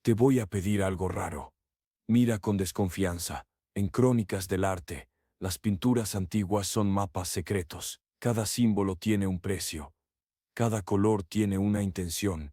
Te voy a pedir algo raro. Mira con desconfianza. En Crónicas del Arte, las pinturas antiguas son mapas secretos. Cada símbolo tiene un precio. Cada color tiene una intención.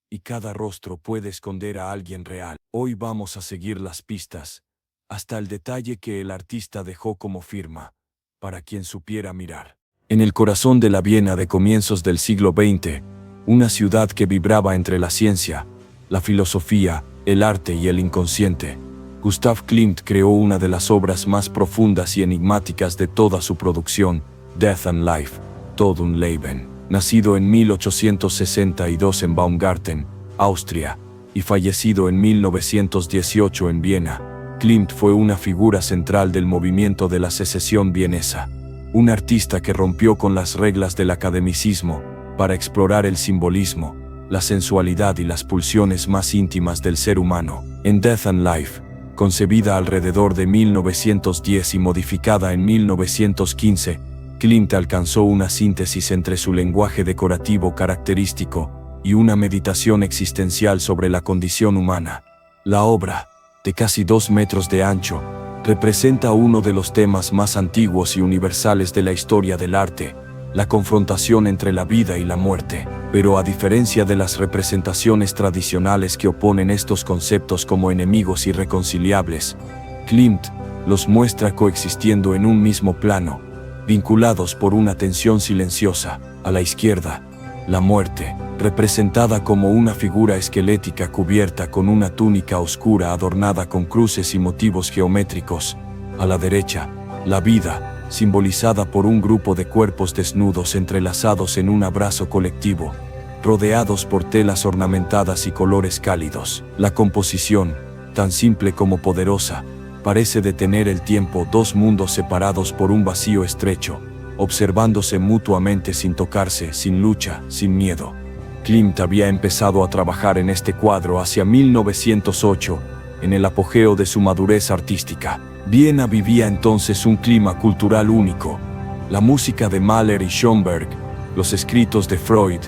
Y cada rostro puede esconder a alguien real. Hoy vamos a seguir las pistas, hasta el detalle que el artista dejó como firma, para quien supiera mirar. En el corazón de la Viena de comienzos del siglo XX, una ciudad que vibraba entre la ciencia, la filosofía, el arte y el inconsciente, Gustav Klimt creó una de las obras más profundas y enigmáticas de toda su producción, Death and Life, todo un Leben. Nacido en 1862 en Baumgarten, Austria, y fallecido en 1918 en Viena, Klimt fue una figura central del movimiento de la secesión vienesa. Un artista que rompió con las reglas del academicismo para explorar el simbolismo, la sensualidad y las pulsiones más íntimas del ser humano. En Death and Life, concebida alrededor de 1910 y modificada en 1915, Klimt alcanzó una síntesis entre su lenguaje decorativo característico y una meditación existencial sobre la condición humana. La obra, de casi 2 metros de ancho, representa uno de los temas más antiguos y universales de la historia del arte, la confrontación entre la vida y la muerte. Pero a diferencia de las representaciones tradicionales que oponen estos conceptos como enemigos irreconciliables, Klimt los muestra coexistiendo en un mismo plano, vinculados por una tensión silenciosa. A la izquierda, la muerte, representada como una figura esquelética cubierta con una túnica oscura adornada con cruces y motivos geométricos. A la derecha, la vida, simbolizada por un grupo de cuerpos desnudos entrelazados en un abrazo colectivo, rodeados por telas ornamentadas y colores cálidos. La composición, tan simple como poderosa, parece detener el tiempo, 2 mundos separados por un vacío estrecho, observándose mutuamente sin tocarse, sin lucha, sin miedo. Klimt había empezado a trabajar en este cuadro hacia 1908, en el apogeo de su madurez artística. Viena vivía entonces un clima cultural único. La música de Mahler y Schoenberg, los escritos de Freud,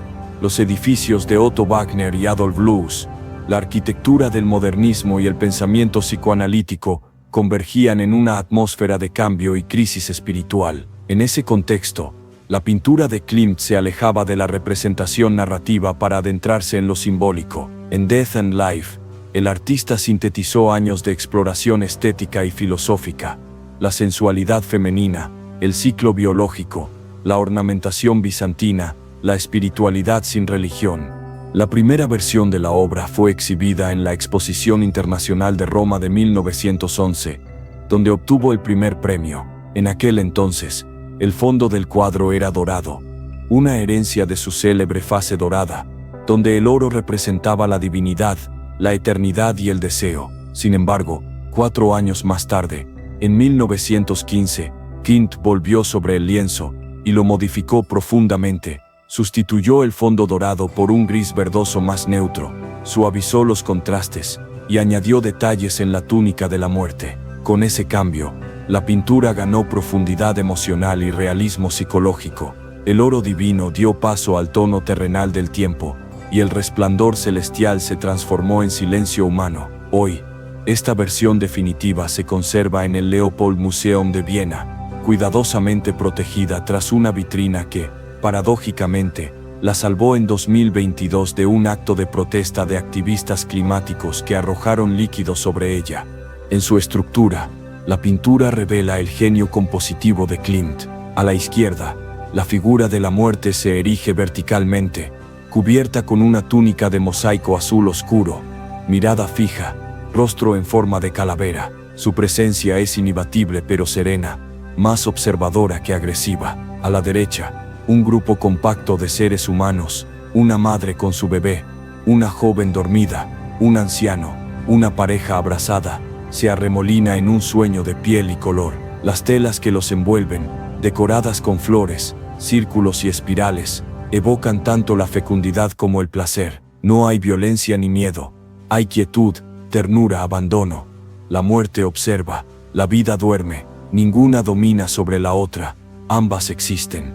los edificios de Otto Wagner y Adolf Loos, la arquitectura del modernismo y el pensamiento psicoanalítico convergían en una atmósfera de cambio y crisis espiritual. En ese contexto, la pintura de Klimt se alejaba de la representación narrativa para adentrarse en lo simbólico. En Death and Life, el artista sintetizó años de exploración estética y filosófica, la sensualidad femenina, el ciclo biológico, la ornamentación bizantina, la espiritualidad sin religión. La primera versión de la obra fue exhibida en la Exposición Internacional de Roma de 1911, donde obtuvo el primer premio. En aquel entonces, el fondo del cuadro era dorado, una herencia de su célebre fase dorada, donde el oro representaba la divinidad, la eternidad y el deseo. Sin embargo, 4 años más tarde, en 1915, Klimt volvió sobre el lienzo y lo modificó profundamente. Sustituyó el fondo dorado por un gris verdoso más neutro, suavizó los contrastes y añadió detalles en la túnica de la muerte. Con ese cambio, la pintura ganó profundidad emocional y realismo psicológico. El oro divino dio paso al tono terrenal del tiempo, y el resplandor celestial se transformó en silencio humano. Hoy, esta versión definitiva se conserva en el Leopold Museum de Viena, cuidadosamente protegida tras una vitrina que, paradójicamente, la salvó en 2022 de un acto de protesta de activistas climáticos que arrojaron líquido sobre ella. En su estructura, la pintura revela el genio compositivo de Klimt. A la izquierda, la figura de la muerte se erige verticalmente, cubierta con una túnica de mosaico azul oscuro, mirada fija, rostro en forma de calavera. Su presencia es inibatible pero serena, más observadora que agresiva. A la derecha, un grupo compacto de seres humanos, una madre con su bebé, una joven dormida, un anciano, una pareja abrazada, se arremolina en un sueño de piel y color. Las telas que los envuelven, decoradas con flores, círculos y espirales, evocan tanto la fecundidad como el placer. No hay violencia ni miedo, hay quietud, ternura, abandono. La muerte observa, la vida duerme, ninguna domina sobre la otra, ambas existen.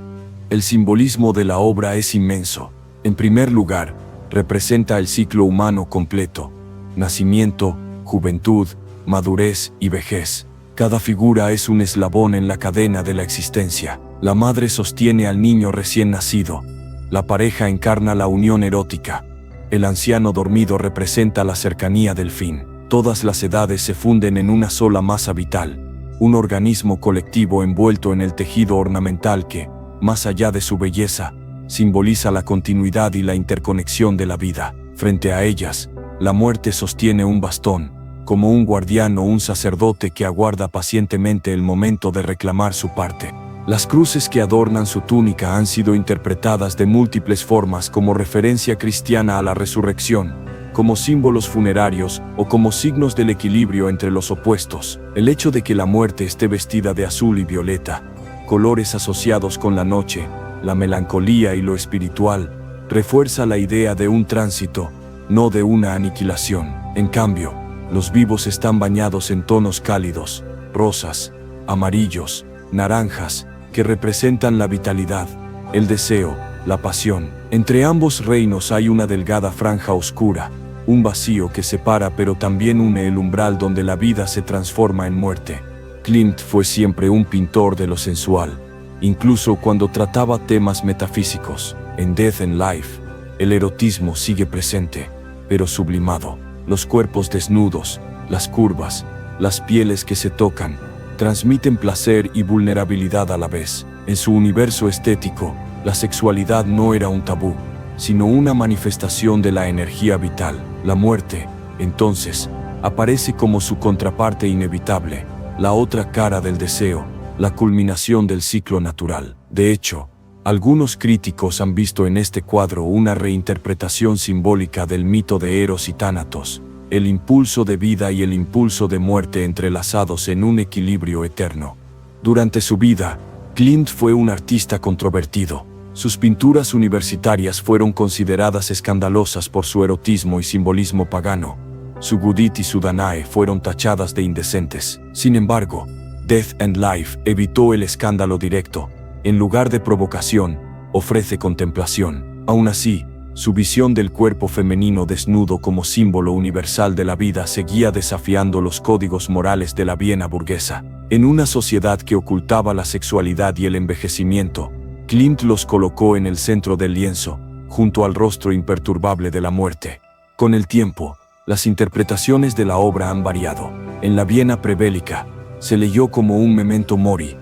El simbolismo de la obra es inmenso. En primer lugar, representa el ciclo humano completo. nacimiento, juventud, madurez y vejez. Cada figura es un eslabón en la cadena de la existencia. La madre sostiene al niño recién nacido. La pareja encarna la unión erótica. El anciano dormido representa la cercanía del fin. Todas las edades se funden en una sola masa vital, un organismo colectivo envuelto en el tejido ornamental que, más allá de su belleza, simboliza la continuidad y la interconexión de la vida. Frente a ellas, la muerte sostiene un bastón, como un guardián o un sacerdote que aguarda pacientemente el momento de reclamar su parte. Las cruces que adornan su túnica han sido interpretadas de múltiples formas como referencia cristiana a la resurrección, como símbolos funerarios o como signos del equilibrio entre los opuestos. El hecho de que la muerte esté vestida de azul y violeta, colores asociados con la noche, la melancolía y lo espiritual, refuerza la idea de un tránsito, no de una aniquilación. En cambio, los vivos están bañados en tonos cálidos, rosas, amarillos, naranjas, que representan la vitalidad, el deseo, la pasión. Entre ambos reinos hay una delgada franja oscura, un vacío que separa pero también une el umbral donde la vida se transforma en muerte. Klimt fue siempre un pintor de lo sensual, incluso cuando trataba temas metafísicos. En Death and Life, el erotismo sigue presente, pero sublimado. Los cuerpos desnudos, las curvas, las pieles que se tocan, transmiten placer y vulnerabilidad a la vez. En su universo estético, la sexualidad no era un tabú, sino una manifestación de la energía vital. La muerte, entonces, aparece como su contraparte inevitable, la otra cara del deseo, la culminación del ciclo natural. De hecho, algunos críticos han visto en este cuadro una reinterpretación simbólica del mito de Eros y Tánatos, el impulso de vida y el impulso de muerte entrelazados en un equilibrio eterno. Durante su vida, Klimt fue un artista controvertido. Sus pinturas universitarias fueron consideradas escandalosas por su erotismo y simbolismo pagano. Su Judith y su Danae fueron tachadas de indecentes. Sin embargo, Death and Life evitó el escándalo directo. En lugar de provocación, ofrece contemplación. Aún así, su visión del cuerpo femenino desnudo como símbolo universal de la vida seguía desafiando los códigos morales de la Viena burguesa. En una sociedad que ocultaba la sexualidad y el envejecimiento, Klimt los colocó en el centro del lienzo, junto al rostro imperturbable de la muerte. Con el tiempo, las interpretaciones de la obra han variado. En la Viena prebélica, se leyó como un memento mori,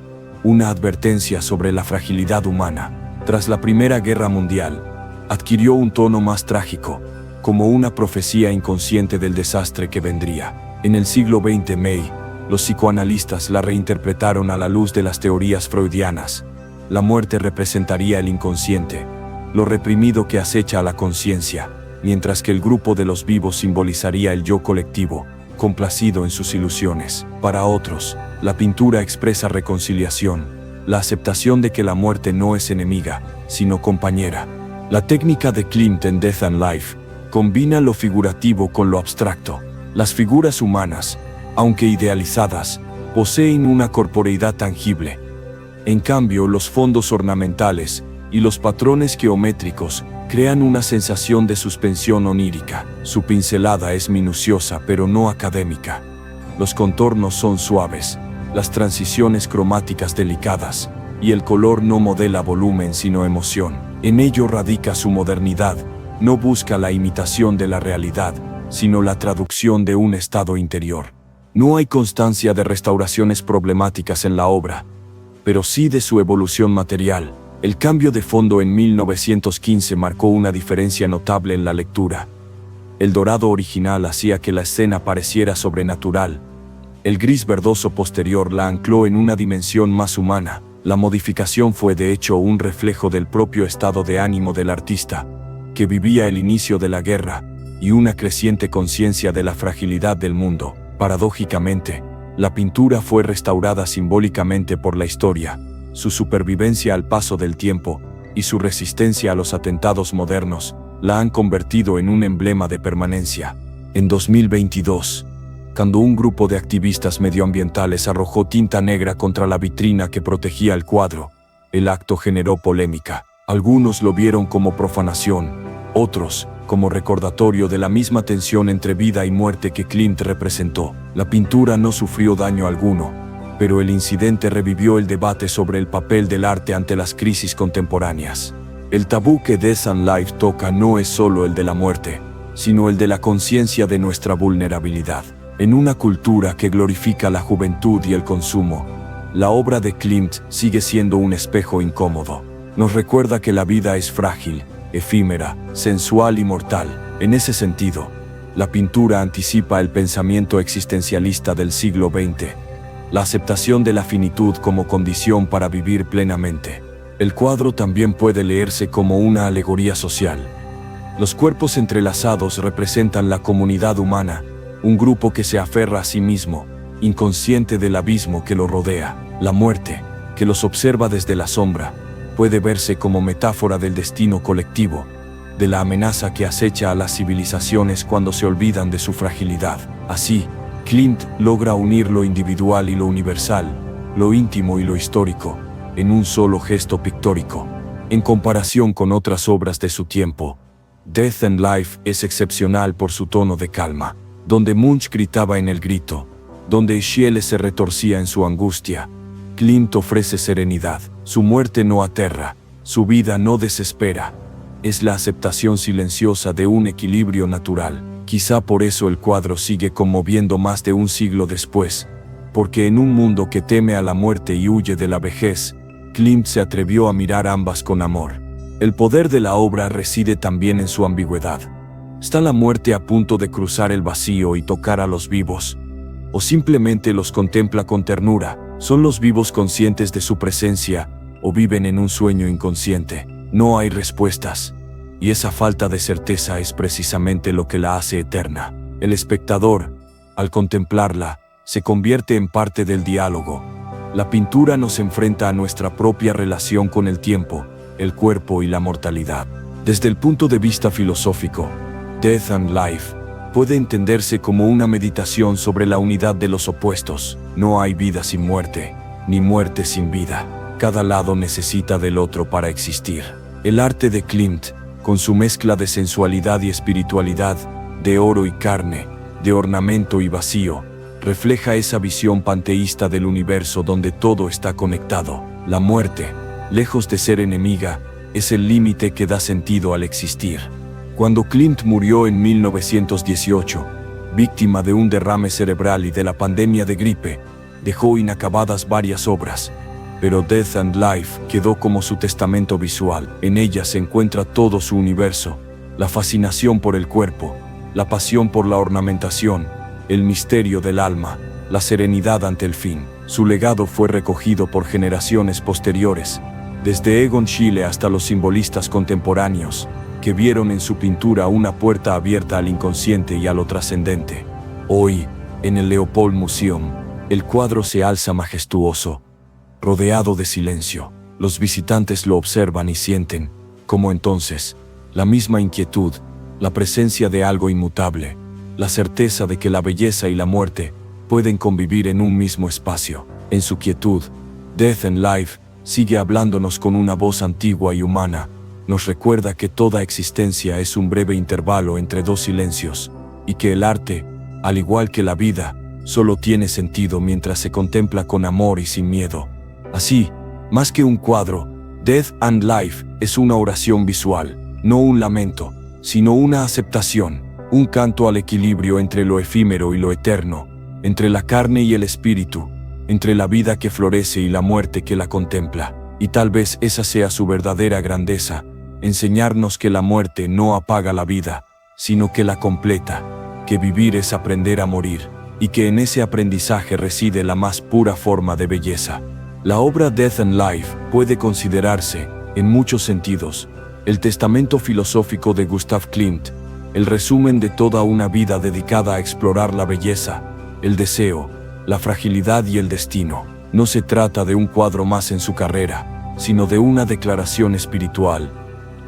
una advertencia sobre la fragilidad humana. Tras la Primera Guerra Mundial, adquirió un tono más trágico, como una profecía inconsciente del desastre que vendría. En el siglo XX, los psicoanalistas la reinterpretaron a la luz de las teorías freudianas. La muerte representaría el inconsciente, lo reprimido que acecha a la conciencia, mientras que el grupo de los vivos simbolizaría el yo colectivo, complacido en sus ilusiones. Para otros, la pintura expresa reconciliación, la aceptación de que la muerte no es enemiga, sino compañera. La técnica de Klimt en Death and Life combina lo figurativo con lo abstracto. Las figuras humanas, aunque idealizadas, poseen una corporeidad tangible. En cambio, los fondos ornamentales y los patrones geométricos crean una sensación de suspensión onírica. Su pincelada es minuciosa pero no académica. Los contornos son suaves, las transiciones cromáticas delicadas, y el color no modela volumen sino emoción. En ello radica su modernidad, no busca la imitación de la realidad, sino la traducción de un estado interior. No hay constancia de restauraciones problemáticas en la obra, pero sí de su evolución material. El cambio de fondo en 1915 marcó una diferencia notable en la lectura. El dorado original hacía que la escena pareciera sobrenatural. El gris verdoso posterior la ancló en una dimensión más humana. La modificación fue de hecho un reflejo del propio estado de ánimo del artista, que vivía el inicio de la guerra y una creciente conciencia de la fragilidad del mundo. Paradójicamente, la pintura fue restaurada simbólicamente por la historia, su supervivencia al paso del tiempo y su resistencia a los atentados modernos la han convertido en un emblema de permanencia. En 2022, cuando un grupo de activistas medioambientales arrojó tinta negra contra la vitrina que protegía el cuadro, el acto generó polémica. Algunos lo vieron como profanación, otros como recordatorio de la misma tensión entre vida y muerte que Klimt representó. La pintura no sufrió daño alguno, pero el incidente revivió el debate sobre el papel del arte ante las crisis contemporáneas. El tabú que Death and Life toca no es solo el de la muerte, sino el de la conciencia de nuestra vulnerabilidad. En una cultura que glorifica la juventud y el consumo, la obra de Klimt sigue siendo un espejo incómodo. Nos recuerda que la vida es frágil, efímera, sensual y mortal. En ese sentido, la pintura anticipa el pensamiento existencialista del siglo XX, la aceptación de la finitud como condición para vivir plenamente. El cuadro también puede leerse como una alegoría social. Los cuerpos entrelazados representan la comunidad humana, un grupo que se aferra a sí mismo, inconsciente del abismo que lo rodea. La muerte, que los observa desde la sombra, puede verse como metáfora del destino colectivo, de la amenaza que acecha a las civilizaciones cuando se olvidan de su fragilidad. Así, Klimt logra unir lo individual y lo universal, lo íntimo y lo histórico, en un solo gesto pictórico. En comparación con otras obras de su tiempo, Death and Life es excepcional por su tono de calma. Donde Munch gritaba en el grito, donde Schiele se retorcía en su angustia, Klimt ofrece serenidad. Su muerte no aterra, su vida no desespera. Es la aceptación silenciosa de un equilibrio natural. Quizá por eso el cuadro sigue conmoviendo más de un siglo después, porque en un mundo que teme a la muerte y huye de la vejez, Klimt se atrevió a mirar ambas con amor. El poder de la obra reside también en su ambigüedad. ¿Está la muerte a punto de cruzar el vacío y tocar a los vivos? ¿O simplemente los contempla con ternura? ¿Son los vivos conscientes de su presencia o viven en un sueño inconsciente? No hay respuestas, y esa falta de certeza es precisamente lo que la hace eterna. El espectador, al contemplarla, se convierte en parte del diálogo. La pintura nos enfrenta a nuestra propia relación con el tiempo, el cuerpo y la mortalidad. Desde el punto de vista filosófico, Death and Life puede entenderse como una meditación sobre la unidad de los opuestos. No hay vida sin muerte, ni muerte sin vida. Cada lado necesita del otro para existir. El arte de Klimt, con su mezcla de sensualidad y espiritualidad, de oro y carne, de ornamento y vacío, refleja esa visión panteísta del universo donde todo está conectado. La muerte, lejos de ser enemiga, es el límite que da sentido al existir. Cuando Klimt murió en 1918, víctima de un derrame cerebral y de la pandemia de gripe, dejó inacabadas varias obras, pero Death and Life quedó como su testamento visual. En ella se encuentra todo su universo, la fascinación por el cuerpo, la pasión por la ornamentación, el misterio del alma, la serenidad ante el fin. Su legado fue recogido por generaciones posteriores, desde Egon Schiele hasta los simbolistas contemporáneos, que vieron en su pintura una puerta abierta al inconsciente y a lo trascendente. Hoy, en el Leopold Museum, el cuadro se alza majestuoso, rodeado de silencio. Los visitantes lo observan y sienten, como entonces, la misma inquietud, la presencia de algo inmutable, la certeza de que la belleza y la muerte pueden convivir en un mismo espacio. En su quietud, Death and Life sigue hablándonos con una voz antigua y humana. Nos recuerda que toda existencia es un breve intervalo entre dos silencios, y que el arte, al igual que la vida, solo tiene sentido mientras se contempla con amor y sin miedo. Así, más que un cuadro, Death and Life es una oración visual, no un lamento, sino una aceptación, un canto al equilibrio entre lo efímero y lo eterno, entre la carne y el espíritu, entre la vida que florece y la muerte que la contempla. Y tal vez esa sea su verdadera grandeza, enseñarnos que la muerte no apaga la vida, sino que la completa, que vivir es aprender a morir, y que en ese aprendizaje reside la más pura forma de belleza. La obra Death and Life puede considerarse, en muchos sentidos, el testamento filosófico de Gustav Klimt, el resumen de toda una vida dedicada a explorar la belleza, el deseo, la fragilidad y el destino. No se trata de un cuadro más en su carrera, sino de una declaración espiritual,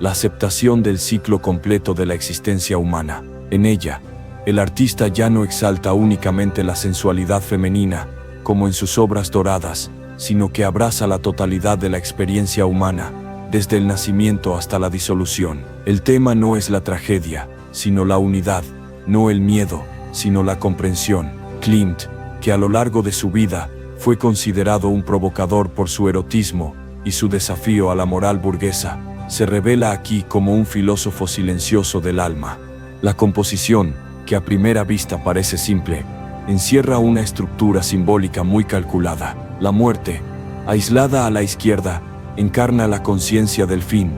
la aceptación del ciclo completo de la existencia humana. En ella, el artista ya no exalta únicamente la sensualidad femenina, como en sus obras doradas, sino que abraza la totalidad de la experiencia humana, desde el nacimiento hasta la disolución. El tema no es la tragedia, sino la unidad, no el miedo, sino la comprensión. Klimt, que a lo largo de su vida fue considerado un provocador por su erotismo y su desafío a la moral burguesa, se revela aquí como un filósofo silencioso del alma. La composición, que a primera vista parece simple, encierra una estructura simbólica muy calculada. La muerte, aislada a la izquierda, encarna la conciencia del fin,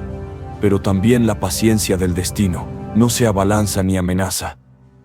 pero también la paciencia del destino. No se abalanza ni amenaza.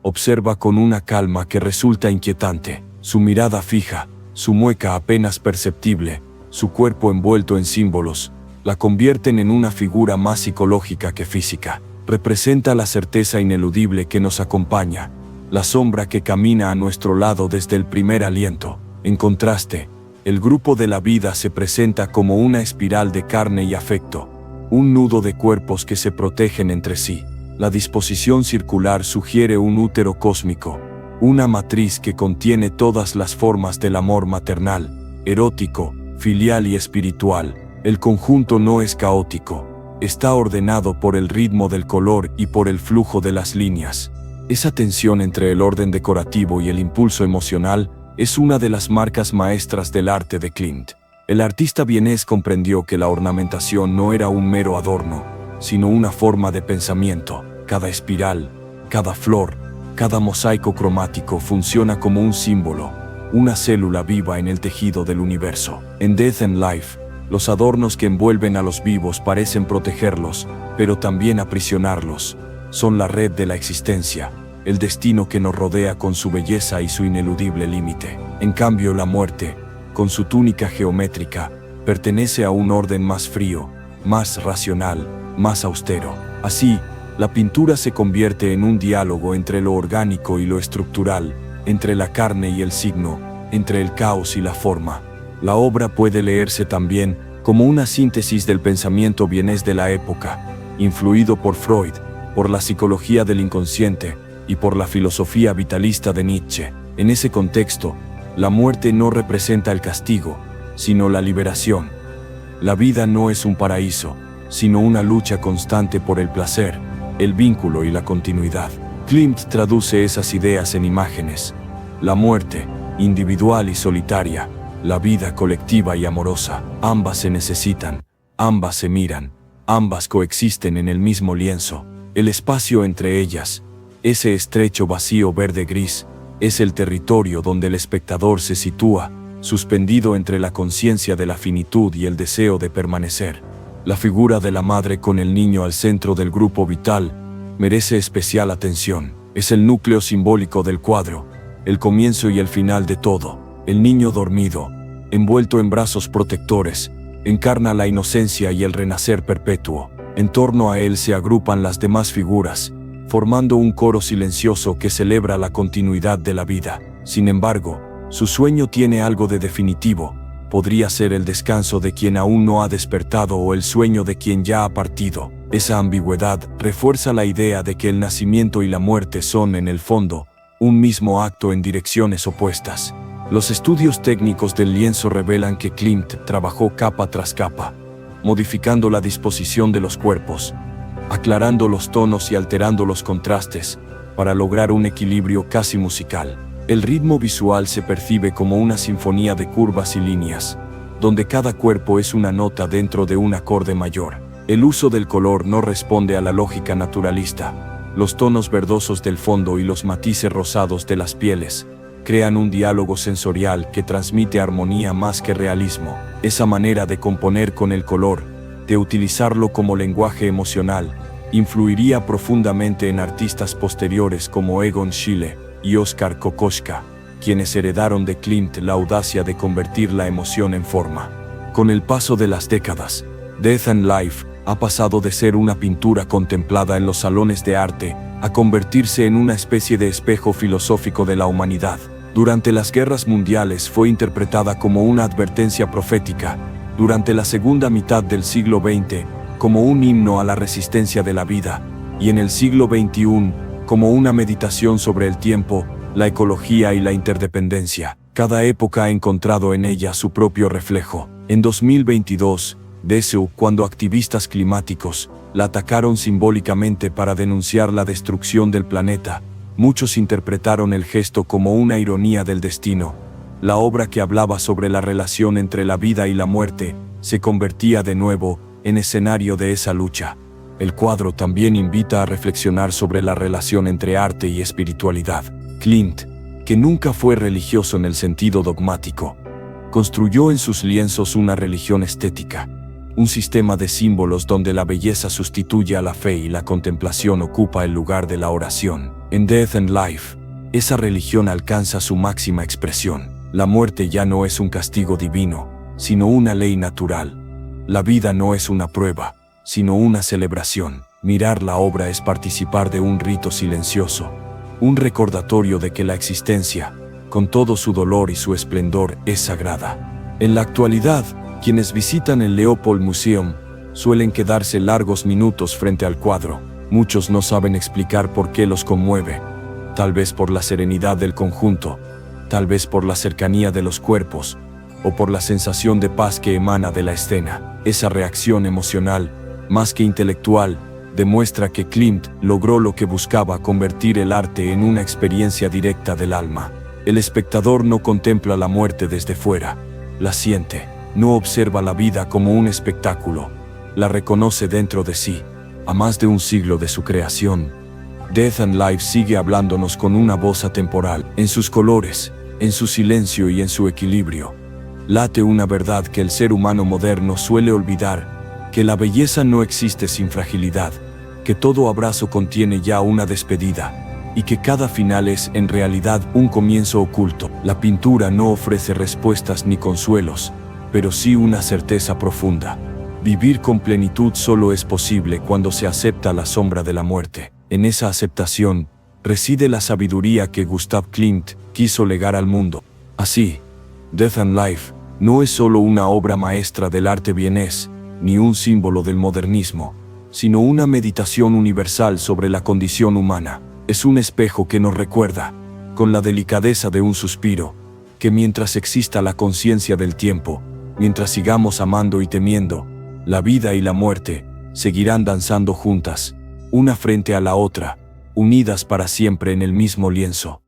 Observa con una calma que resulta inquietante. Su mirada fija, su mueca apenas perceptible, su cuerpo envuelto en símbolos, la convierten en una figura más psicológica que física. Representa la certeza ineludible que nos acompaña, la sombra que camina a nuestro lado desde el primer aliento. En contraste, el grupo de la vida se presenta como una espiral de carne y afecto, un nudo de cuerpos que se protegen entre sí. La disposición circular sugiere un útero cósmico, una matriz que contiene todas las formas del amor maternal, erótico, filial y espiritual. El conjunto no es caótico, está ordenado por el ritmo del color y por el flujo de las líneas. Esa tensión entre el orden decorativo y el impulso emocional es una de las marcas maestras del arte de Klimt. El artista vienés comprendió que la ornamentación no era un mero adorno, sino una forma de pensamiento. Cada espiral, cada flor, cada mosaico cromático funciona como un símbolo, una célula viva en el tejido del universo. En Death and Life, los adornos que envuelven a los vivos parecen protegerlos, pero también aprisionarlos. Son la red de la existencia, el destino que nos rodea con su belleza y su ineludible límite. En cambio, la muerte, con su túnica geométrica, pertenece a un orden más frío, más racional, más austero. Así, la pintura se convierte en un diálogo entre lo orgánico y lo estructural, entre la carne y el signo, entre el caos y la forma. La obra puede leerse también como una síntesis del pensamiento vienés de la época, influido por Freud, por la psicología del inconsciente y por la filosofía vitalista de Nietzsche. En ese contexto, la muerte no representa el castigo, sino la liberación. La vida no es un paraíso, sino una lucha constante por el placer, el vínculo y la continuidad. Klimt traduce esas ideas en imágenes. La muerte, individual y solitaria, la vida colectiva y amorosa, ambas se necesitan, ambas se miran, ambas coexisten en el mismo lienzo. El espacio entre ellas, ese estrecho vacío verde-gris, es el territorio donde el espectador se sitúa, suspendido entre la conciencia de la finitud y el deseo de permanecer. La figura de la madre con el niño al centro del grupo vital merece especial atención. Es el núcleo simbólico del cuadro, el comienzo y el final de todo. El niño dormido, envuelto en brazos protectores, encarna la inocencia y el renacer perpetuo. En torno a él se agrupan las demás figuras, formando un coro silencioso que celebra la continuidad de la vida. Sin embargo, su sueño tiene algo de definitivo. Podría ser el descanso de quien aún no ha despertado o el sueño de quien ya ha partido. Esa ambigüedad refuerza la idea de que el nacimiento y la muerte son, en el fondo, un mismo acto en direcciones opuestas. Los estudios técnicos del lienzo revelan que Klimt trabajó capa tras capa, modificando la disposición de los cuerpos, aclarando los tonos y alterando los contrastes, para lograr un equilibrio casi musical. El ritmo visual se percibe como una sinfonía de curvas y líneas, donde cada cuerpo es una nota dentro de un acorde mayor. El uso del color no responde a la lógica naturalista. Los tonos verdosos del fondo y los matices rosados de las pieles crean un diálogo sensorial que transmite armonía más que realismo. Esa manera de componer con el color, de utilizarlo como lenguaje emocional, influiría profundamente en artistas posteriores como Egon Schiele y Oskar Kokoschka, quienes heredaron de Klimt la audacia de convertir la emoción en forma. Con el paso de las décadas, Death and Life ha pasado de ser una pintura contemplada en los salones de arte a convertirse en una especie de espejo filosófico de la humanidad. Durante las guerras mundiales fue interpretada como una advertencia profética, durante la segunda mitad del siglo XX como un himno a la resistencia de la vida, y en el siglo XXI como una meditación sobre el tiempo, la ecología y la interdependencia. Cada época ha encontrado en ella su propio reflejo. En 2022, Dessau, cuando activistas climáticos la atacaron simbólicamente para denunciar la destrucción del planeta, muchos interpretaron el gesto como una ironía del destino. La obra, que hablaba sobre la relación entre la vida y la muerte, se convertía de nuevo en escenario de esa lucha. El cuadro también invita a reflexionar sobre la relación entre arte y espiritualidad. Klimt, que nunca fue religioso en el sentido dogmático, construyó en sus lienzos una religión estética, un sistema de símbolos donde la belleza sustituye a la fe y la contemplación ocupa el lugar de la oración. En Death and Life, esa religión alcanza su máxima expresión. La muerte ya no es un castigo divino, sino una ley natural. La vida no es una prueba, sino una celebración. Mirar la obra es participar de un rito silencioso, un recordatorio de que la existencia, con todo su dolor y su esplendor, es sagrada. En la actualidad, quienes visitan el Leopold Museum suelen quedarse largos minutos frente al cuadro. Muchos no saben explicar por qué los conmueve. Tal vez por la serenidad del conjunto, tal vez por la cercanía de los cuerpos, o por la sensación de paz que emana de la escena. Esa reacción emocional, más que intelectual, demuestra que Klimt logró lo que buscaba: convertir el arte en una experiencia directa del alma. El espectador no contempla la muerte desde fuera, la siente. No observa la vida como un espectáculo, la reconoce dentro de sí. A más de un siglo de su creación, Death and Life sigue hablándonos con una voz atemporal. En sus colores, en su silencio y en su equilibrio, late una verdad que el ser humano moderno suele olvidar: que la belleza no existe sin fragilidad, que todo abrazo contiene ya una despedida, y que cada final es, en realidad, un comienzo oculto. La pintura no ofrece respuestas ni consuelos, pero sí una certeza profunda. Vivir con plenitud solo es posible cuando se acepta la sombra de la muerte. En esa aceptación reside la sabiduría que Gustav Klimt quiso legar al mundo. Así, Death and Life no es solo una obra maestra del arte vienés, ni un símbolo del modernismo, sino una meditación universal sobre la condición humana. Es un espejo que nos recuerda, con la delicadeza de un suspiro, que mientras exista la conciencia del tiempo, mientras sigamos amando y temiendo, la vida y la muerte seguirán danzando juntas, una frente a la otra, unidas para siempre en el mismo lienzo.